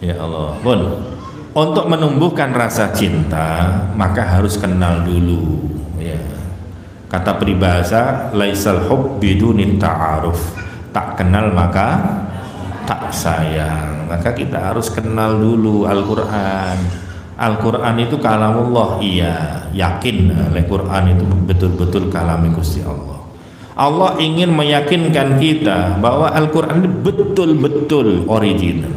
Ya Allah. Pun untuk menumbuhkan rasa cinta maka harus kenal dulu. Ya. Kata peribahasa, laisal hub bidunin ta'aruf. Tak kenal maka tak sayang. Maka kita harus kenal dulu Al-Quran. Al-Quran itu kalamullah, iya, yakin Al-Quran itu betul-betul kalam Gusti Allah. Allah ingin meyakinkan kita bahwa Al-Quran itu betul-betul original.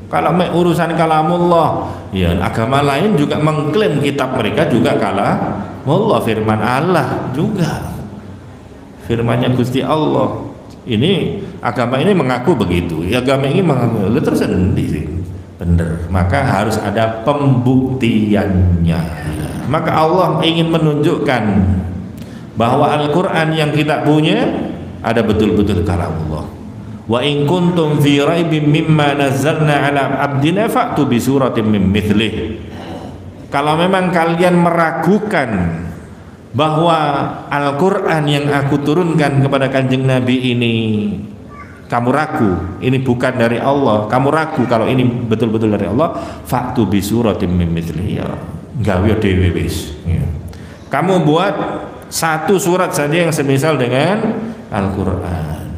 Kalau urusan kalamullah, ya agama lain juga mengklaim kitab mereka juga kalamullah, firman Allah juga, firmannya Gusti Allah. Ini agama ini mengaku begitu, agama ini mengaku, lu tersendiri bener, maka harus ada pembuktiannya. Maka Allah ingin menunjukkan bahwa Al-Quran yang kita punya ada betul-betul kalamullah. Wa in kuntum fi raibin mimma nazzalna ala abdina fa'tu bi suratin min mithlih. Kalau memang kalian meragukan bahwa Al-Quran yang aku turunkan kepada kanjeng Nabi ini, kamu ragu ini bukan dari Allah, kamu ragu kalau ini betul-betul dari Allah, fa'tu bi suratin min mithlih, ya gawe dhewe wis. Kamu buat satu surat saja yang semisal dengan Al-Quran.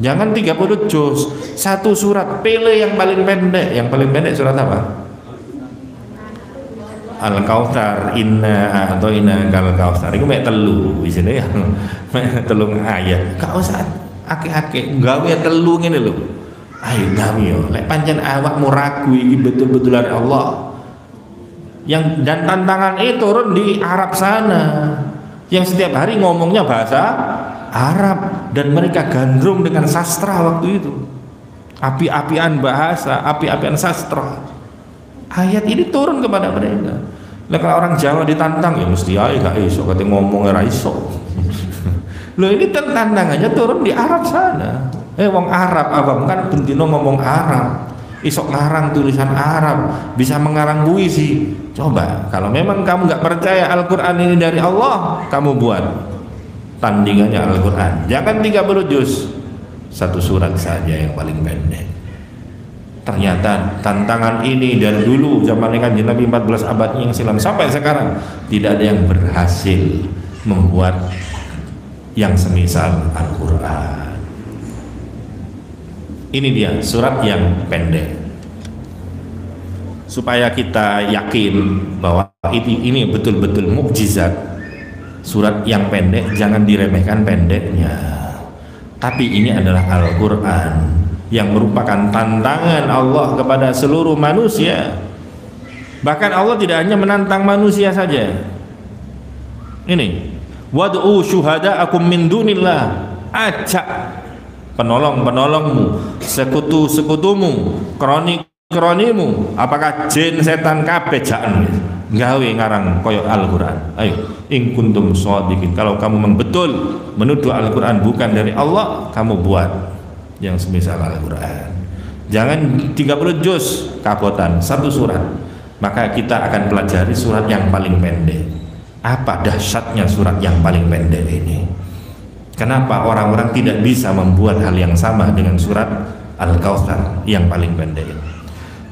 Jangan 30 juz, satu surat, pilih yang paling pendek. Yang paling pendek surat apa? Al-Kautsar, inna a'toina kal-kautsar. Iku mek telu isine ya. Mek telung ayat. Gak usah akeh-akeh, gawe telu ngene lho. Ayo gawe yo. Lek pancen awakmu ragu iki betul-betul dari Allah. Yang dan tantangan itu turun di Arab sana. Yang setiap hari ngomongnya bahasa Arab dan mereka gandrung dengan sastra waktu itu, api-apian bahasa, api-apian sastra. Ayat ini turun kepada mereka. Nah, kalau orang Jawa ditantang ya mesti aja gak iso, kata ngomong ora iso. Loh ini tantangannya turun di Arab sana. Wong Arab abang kan bendino ngomong Arab, isok ngarang tulisan Arab, bisa mengarang puisi. Coba kalau memang kamu nggak percaya Al-Quran ini dari Allah, kamu buat tandingannya Al-Quran. Jangan 30 juz, satu surat saja yang paling pendek. Ternyata tantangan ini dari dulu zaman kanjeng Nabi 14 abad yang silam sampai sekarang tidak ada yang berhasil membuat yang semisal Al-Quran. Ini dia surat yang pendek, supaya kita yakin bahwa ini betul-betul mukjizat. Surat yang pendek jangan diremehkan pendeknya, tapi ini adalah Al-Quran yang merupakan tantangan Allah kepada seluruh manusia. Bahkan Allah tidak hanya menantang manusia saja. Ini wad'u syuhada'akum min dunillah, ajak penolong-penolongmu, sekutu-sekutumu, kronimu, apakah jin, setan, kabeh jaen gawe ngarang koyok Al-Quran. Ayo in kuntum shadiqin, kalau kamu memang betul menuduh Al-Quran bukan dari Allah, kamu buat yang semisal Al-Quran. Jangan 30 juz kapotan, satu surat. Maka kita akan pelajari surat yang paling pendek. Apa dahsyatnya surat yang paling pendek ini? Kenapa orang-orang tidak bisa membuat hal yang sama dengan surat Al-Kautsar yang paling pendek ini?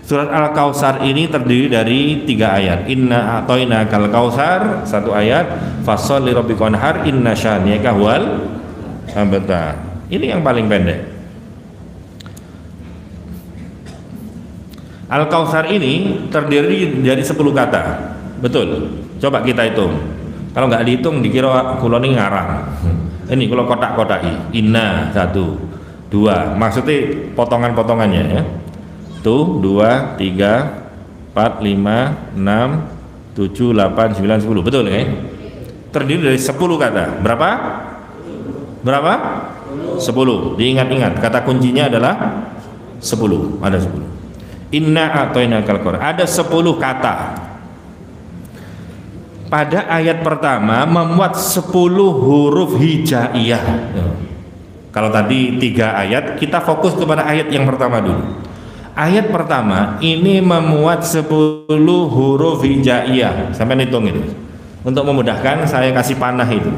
Surat Al-Kautsar ini terdiri dari 3 ayat. Inna a'toina kal-kautsar, 1 ayat. Fasholli rabbika wanhar, inna syani'aka huwal abtar. Ini yang paling pendek. Al-Kautsar ini terdiri dari 10 kata. Betul. Coba kita hitung. Kalau nggak dihitung dikira kula ini ngarang. Ini kalau kotak-kotaki. Inna 1, 2. Maksudnya potongan-potongannya ya. Tuh 2, 3, 4, 5, 6, 7, 8, 9, 10. Betul ya? Terdiri dari 10 kata. Berapa? 10. Diingat-ingat, kata kuncinya adalah 10. Ada 10. Inna a'toina kal-kautsar. Ada 10 kata. Pada ayat pertama memuat 10 huruf hijaiyah. Kalau tadi 3 ayat, kita fokus kepada ayat yang pertama dulu. Ayat pertama ini memuat 10 huruf hijaiyah. Sampai hitung itu. Untuk memudahkan saya kasih panah itu.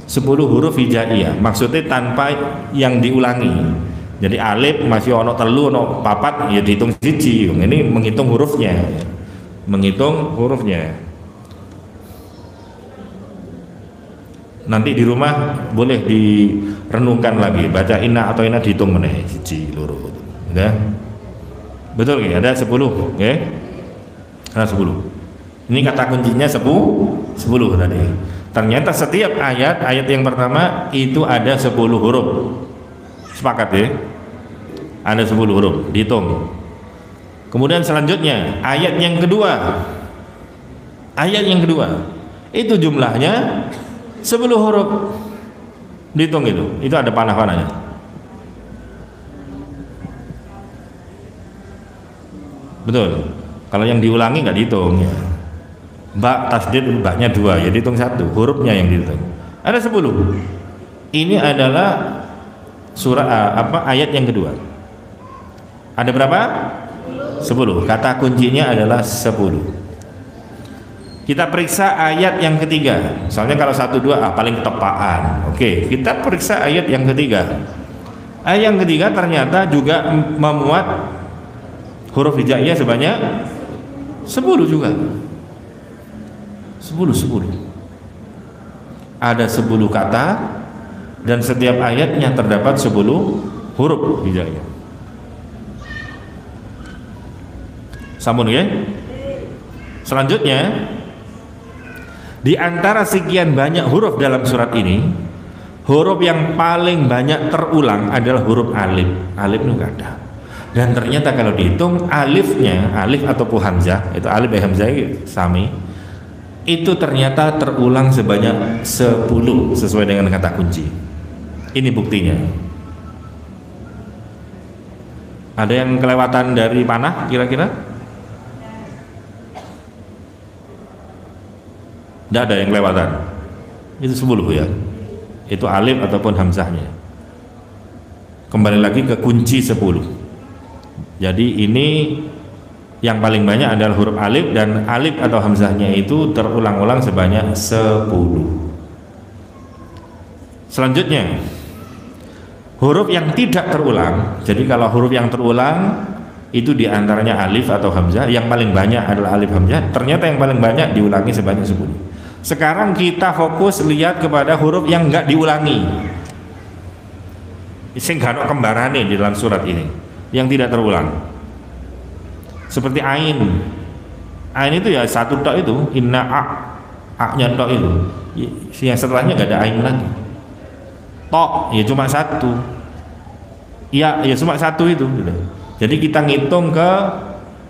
10 huruf hijaiyah. Maksudnya tanpa yang diulangi. Jadi alif masih ono telu ono papat ya dihitung siji. Ini menghitung hurufnya. Menghitung hurufnya. Nanti di rumah boleh direnungkan lagi, baca inna atau inna dihitung meneh siji loro. Ya. Betul ya? Ada 10, ya. Ada 10. Ini kata kuncinya 10 tadi. Ternyata setiap ayat yang pertama itu ada 10 huruf. Sepakat ya? Ada 10 huruf, dihitung. Kemudian selanjutnya ayat yang kedua. Ayat yang kedua itu jumlahnya 10 huruf. Dihitung itu ada panah-panahnya. Betul. Kalau yang diulangi nggak dihitung ya. Ba tasdid baknya 2 ya dihitung 1, hurufnya yang dihitung. Ada 10. Ini adalah surah ayat yang kedua. Ada berapa? 10. Kata kuncinya adalah 10. Kita periksa ayat yang ketiga. Soalnya kalau 1 2 paling ketepaan. Oke, kita periksa ayat yang ketiga. Ayat yang ketiga ternyata juga memuat huruf hijaiyah sebanyak 10 juga. 10. Ada 10 kata dan setiap ayatnya terdapat 10 huruf hijaiyah. Sampun ya. Selanjutnya di antara sekian banyak huruf dalam surat ini, huruf yang paling banyak terulang adalah huruf alif. Alif itu enggak ada. Dan ternyata kalau dihitung alifnya, alif ataupun hamzah, itu alif dan hamzah sami, itu ternyata terulang sebanyak 10 sesuai dengan kata kunci. Ini buktinya. Ada yang kelewatan dari panah kira-kira? Tidak ada yang kelewatan. Itu 10 ya. Itu alif ataupun hamzahnya. Kembali lagi ke kunci 10. Jadi ini yang paling banyak adalah huruf alif, dan alif atau hamzahnya itu terulang-ulang sebanyak 10. Selanjutnya huruf yang tidak terulang. Jadi kalau huruf yang terulang itu diantaranya alif atau hamzah, yang paling banyak adalah alif hamzah. Ternyata yang paling banyak diulangi sebanyak 10. Sekarang kita fokus lihat kepada huruf yang enggak diulangi. Sing gak ono kembarane di dalam surat ini, yang tidak terulang. Seperti ain. Ain itu ya satu tok itu, inna a-nya tok itu. Yang setelahnya enggak ada ain lagi. Tok ya cuma satu. Ya cuma satu itu. Jadi kita ngitung ke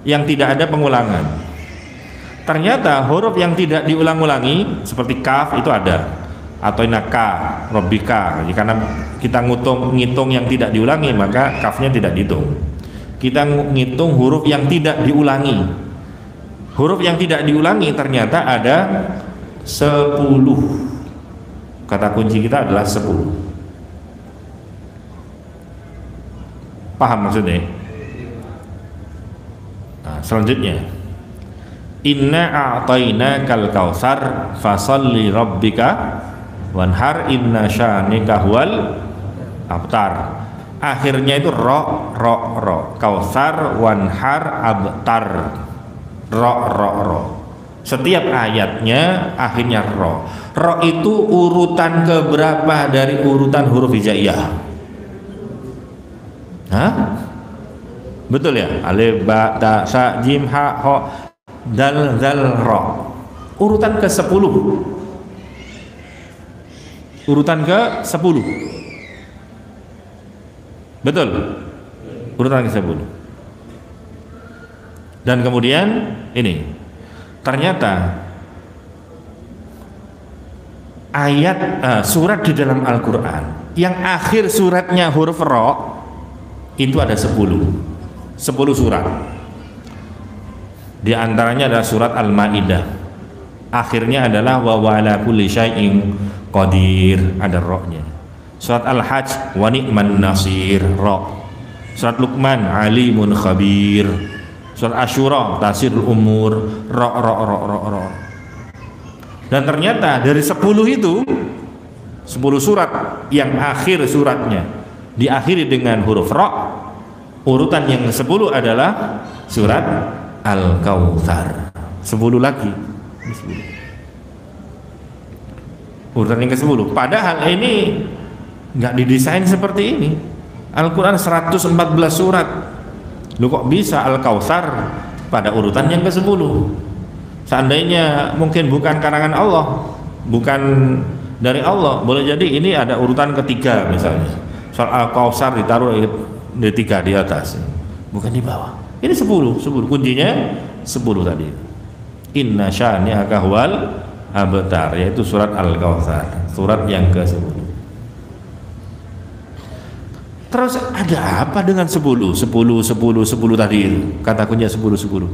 yang tidak ada pengulangan. Ternyata huruf yang tidak diulang-ulangi seperti kaf itu ada, atau inaka, robbika. Karena kita ngitung yang tidak diulangi, maka kafnya tidak dihitung. Kita ngitung huruf yang tidak diulangi. Huruf yang tidak diulangi ternyata ada 10. Kata kunci kita adalah 10. Paham maksudnya? Nah, selanjutnya inna a'tainakal kautsar fasalli rabbika wanhar inna sya'nika huwal abtar. Akhirnya itu ro kautsar wanhar abtar ro. Setiap ayatnya akhirnya ro itu urutan keberapa dari urutan huruf hijaiyah? Hah? Betul ya? Alif ba ta sa jim ha ho dal zal ro, urutan ke-10. Urutan ke-10. Betul? Urutan ke-10. Dan kemudian ini ternyata ayat surat di dalam Al-Quran yang akhir suratnya huruf ro itu ada 10 surat. Di antaranya adalah surat Al-Maidah. Akhirnya adalah wa ala kulli syai'in qadir, ada ro-nya. Surat Al-Hajj wa ni'man nasir, ro. Surat Luqman alimun khabir. Surat Asyura tasirul umur, ro. Dan ternyata dari 10 itu 10 surat yang akhir suratnya diakhiri dengan huruf ra. Urutan yang ke-10 adalah surat Al-Kautsar. 10 lagi. 10. Urutan yang ke-10. Padahal ini nggak didesain seperti ini. Al-Quran 114 surat. Lu kok bisa Al-Kautsar pada urutan yang ke-10? Seandainya mungkin bukan karangan Allah, bukan dari Allah, boleh jadi ini ada urutan ketiga misalnya. Soal Al-Kautsar ditaruh di 3 di atas, bukan di bawah. Ini 10 kuncinya 10 tadi. Inna syani'aka huwal abtar, yaitu surat Al-Kautsar, surat yang ke-10. Terus ada apa dengan 10 tadi itu? Kata kuncinya 10.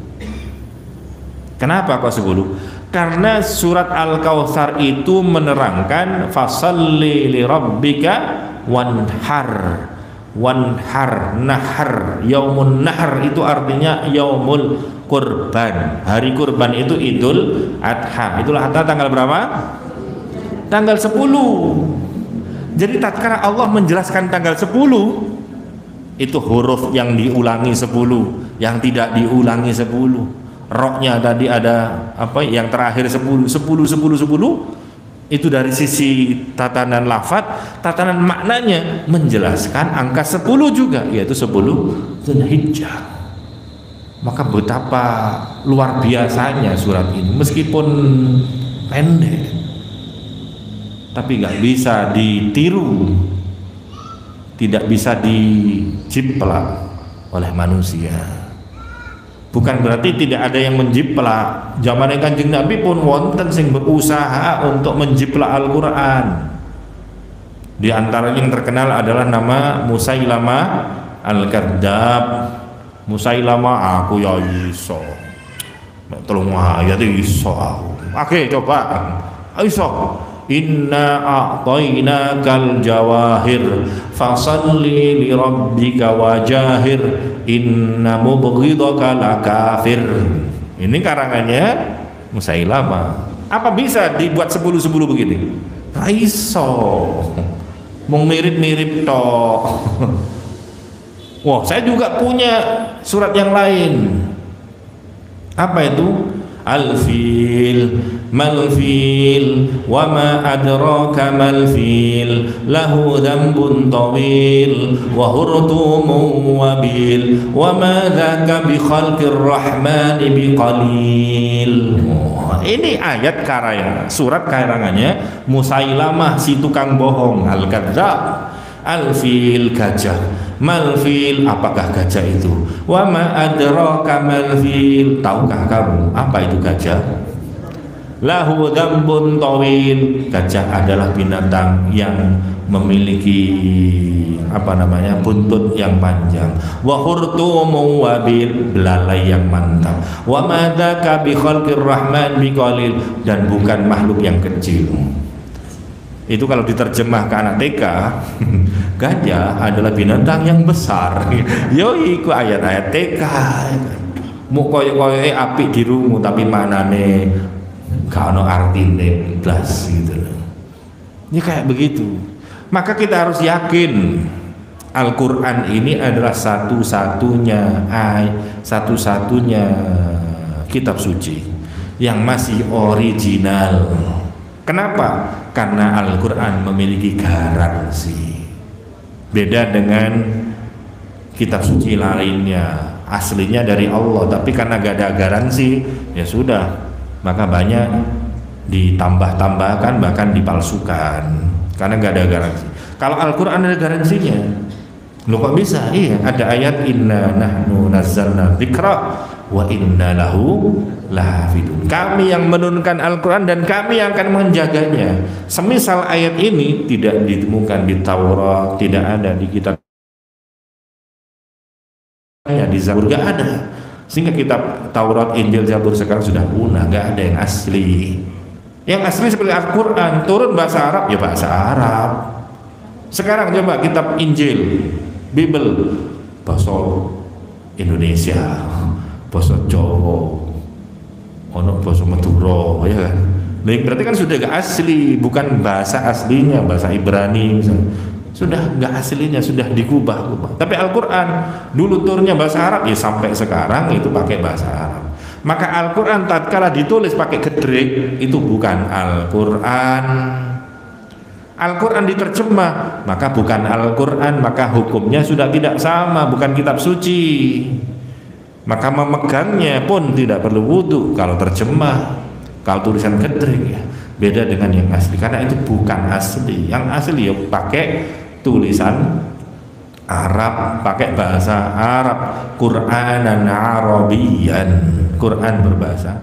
Kenapa kok 10? Karena surat Al-Kautsar itu menerangkan fasalli li rabbika wanhar. Nahar, yaumun nahar itu artinya yaumul kurban. Hari kurban itu Idul Adha. Itulah Adha tanggal berapa? Tanggal 10. Jadi tatkala Allah menjelaskan tanggal 10, itu huruf yang diulangi 10, yang tidak diulangi 10. Roknya tadi ada apa? Yang terakhir 10. Itu dari sisi tatanan lafadz, tatanan maknanya menjelaskan angka 10 juga, yaitu 10 Dzulhijjah. Maka betapa luar biasanya surat ini, meskipun pendek, tapi nggak bisa ditiru, tidak bisa dijiplak oleh manusia. Bukan berarti tidak ada yang menjiplak. Zaman Kanjeng Nabi pun wonten sing berusaha untuk menjiplak Al-Quran. Di antara yang terkenal adalah nama Musailamah Al-Kadzdzab. Musailamah, aku ya iso, tolong ayat iso aku. Oke, coba iso. Inna a'tainakal jawahir fasalli li rabbika wajahir inna mubghidaka lakafir. Ini karangannya Musailamah. Apa bisa dibuat 10 begini? Raiso, mau mirip-mirip toh. Wah, saya juga punya surat yang lain. Apa itu? Al-fil, mal-fil, wa ma adraka mal-fil, lahu dhanbun tawil, wa hurtumun wabil, wa ma dhaka bi khalqir rahmani biqalil. Ini ayat karya, surat karangannya Musailamah si tukang bohong, Al-Kadzdzab. Al-fil, gajah. Mal-fil, apakah gajah itu? Wa ma adraka mal-fil, tahukah kamu apa itu gajah? Lahu dzambun tawil, gajah adalah binatang yang memiliki buntut yang panjang. Wa hurtumun wabil, belalai yang mantap. Wa ma dzaka bi khalqir rahman biqalil, dan bukan makhluk yang kecil. Itu kalau diterjemah ke anak TK, gajah adalah binatang yang besar. Yo iku ayat-ayat TK. Mu koyo-koyo apik dirungu tapi manane gak ono artine blas gitu. Ini kayak begitu. Maka kita harus yakin Al-Qur'an ini adalah satu-satunya kitab suci yang masih original. Kenapa? Karena Al-Quran memiliki garansi. Beda dengan kitab suci lainnya, aslinya dari Allah, tapi karena gak ada garansi, ya sudah, maka banyak ditambah-tambahkan, bahkan dipalsukan karena gak ada garansi. Kalau Al-Quran ada garansinya. Loh kok bisa? Iya, ada ayat inna nahnu nazzalna dzikra wa inna lahu lahafidun. Kami yang menurunkan Al-Quran dan kami yang akan menjaganya. Semisal ayat ini tidak ditemukan di Taurat, tidak ada di kitab, ya di Zabur gak ada. Sehingga kitab Taurat, Injil, Zabur sekarang sudah punah, gak ada yang asli. Yang asli seperti Al-Quran, turun bahasa Arab, ya bahasa Arab. Sekarang coba kitab Injil, Bible, bahasa Indonesia, bahasa Jawa, ono bahasa Madura, ya kan? Berarti kan sudah gak asli, bukan bahasa aslinya, bahasa Ibrani misalnya. sudah nggak aslinya, sudah digubah-gubah. Tapi Al-Quran dulu turunnya bahasa Arab, ya sampai sekarang itu pakai bahasa Arab. Maka Al-Quran tatkala ditulis pakai gedrik itu bukan Al-Quran. Al-Quran diterjemah maka bukan Al-Quran, maka hukumnya sudah tidak sama, bukan kitab suci. Maka memegangnya pun tidak perlu wudhu kalau terjemah, kalau tulisan gedrik ya. Beda dengan yang asli, karena itu bukan asli. Yang asli ya pakai tulisan Arab, pakai bahasa Arab, Qur'anan Arabiyan, Quran berbahasa